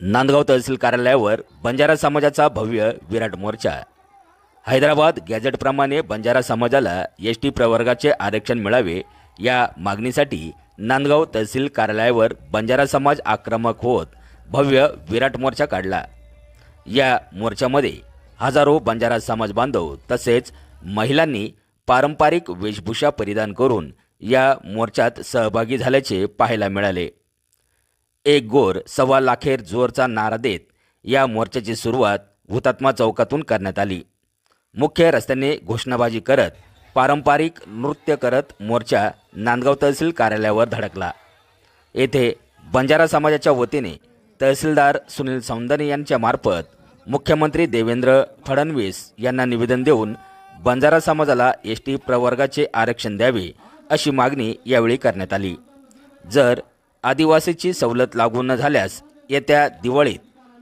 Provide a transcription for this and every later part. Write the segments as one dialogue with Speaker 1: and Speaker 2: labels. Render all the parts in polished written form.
Speaker 1: नांदगाव तहसील कार्यालयावर बंजारा समाजाचा भव्य विराट मोर्चा। हैदराबाद गॅझेटप्रमाणे बंजारा समाजाला एसटी प्रवर्गाचे आरक्षण मिळावे या मागणीसाठी नांदगाव तहसील कार्यालयावर बंजारा समाज आक्रमक होत भव्य विराट मोर्चा काढला। या मोर्चामध्ये हजारो बंजारा समाज बांधव तसेच महिलांनी पारंपरिक वेशभूषा परिधान करून या मोर्चात सहभागी झाल्याचे पाहायला मिळाले। एक गोर सव्वा लाखेर जोरचा नारा देत या मोर्चाची सुरुवात हुतात्मा चौकातून करण्यात आली। मुख्य रस्त्याने घोषणाबाजी करत पारंपरिक नृत्य करत मोर्चा नांदगाव तहसील कार्यालयावर धडकला। येथे बंजारा समाजाच्या वतीने तहसीलदार सुनील सौंदर्य यांच्या मार्फत मुख्यमंत्री देवेंद्र फडणवीस यांना निवेदन देऊन बंजारा समाजाला एसटी प्रवर्गाचे आरक्षण द्यावे अशी मागणी यावेळी करण्यात आली। जर आदिवासीची सवलत लागू न झाल्यास येत्या दिवाळीत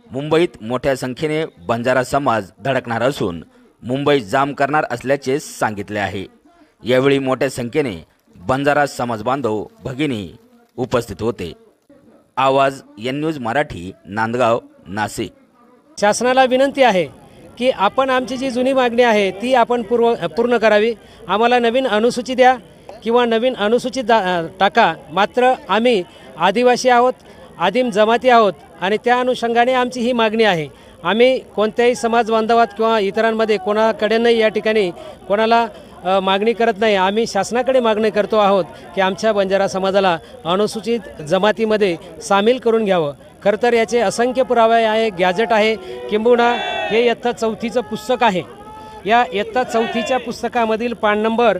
Speaker 1: मुंबईत मोठ्या संख्येने बंजारा समाज धडकणार असून मुंबई जाम करणार असल्याचे सांगितले आहे। यावेळी मोठ्या संख्येने बंजारा समाज बांधव भगिनी उपस्थित होते। आवाज एन न्यूज मराठी, नांदगाव, नाशिक।
Speaker 2: शासनाला विनंती आहे की आपण आमची जी जुनी मागणी आहे ती आपण पूर्ण करावी। आम्हाला नवीन अनुसूची द्या किंवा नवीन अनुसूचित टाका, मात्र आम्ही आदिवासी आहोत, आदिम जमाती आहोत आणि त्या अनुषंगाने आमची ही मागणी आहे। आम्ही कोणत्याही समाज बांधवात किंवा इतरांमध्ये कोणाकडे नाही या ठिकाणी कोणाला मागणी करत नाही। आम्ही शासनाकडे मागणी करतो आहोत की आमच्या बंजारा समाजाला अनुसूचित जमातीमध्ये सामील करून घ्यावं। खरं तर याचे असंख्य पुरावे आहे, गॅझेट आहे, किंबहुना हे इयत्ता 4थीचं पुस्तक आहे। या इयत्ता 4थीच्या पुस्तकामधील पान नंबर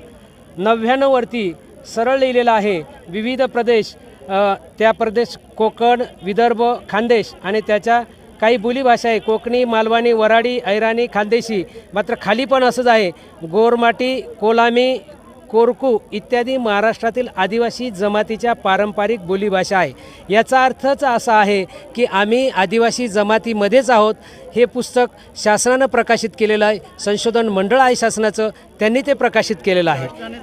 Speaker 2: 99 वरती सरळ लिहिलेलं आहे विविध प्रदेश, त्या प्रदेश कोकण, विदर्भ, खानदेश आणि त्याच्या काही बोलीभाषा आहे कोकणी, मालवणी, वराडी, ऐराणी, खानदेशी। मात्र खाली पण असंच आहे गोरमाटी, कोलामी, कोरकू इत्यादी महाराष्ट्रातील आदिवासी जमातीच्या पारंपरिक बोलीभाषा आहे। याचा अर्थच असा आहे की आम्ही आदिवासी जमातीमध्येच आहोत। हे पुस्तक शासनानं प्रकाशित केलेलं आहे, संशोधन मंडळ आहे शासनाचं, त्यांनी ते प्रकाशित केलेलं आहे।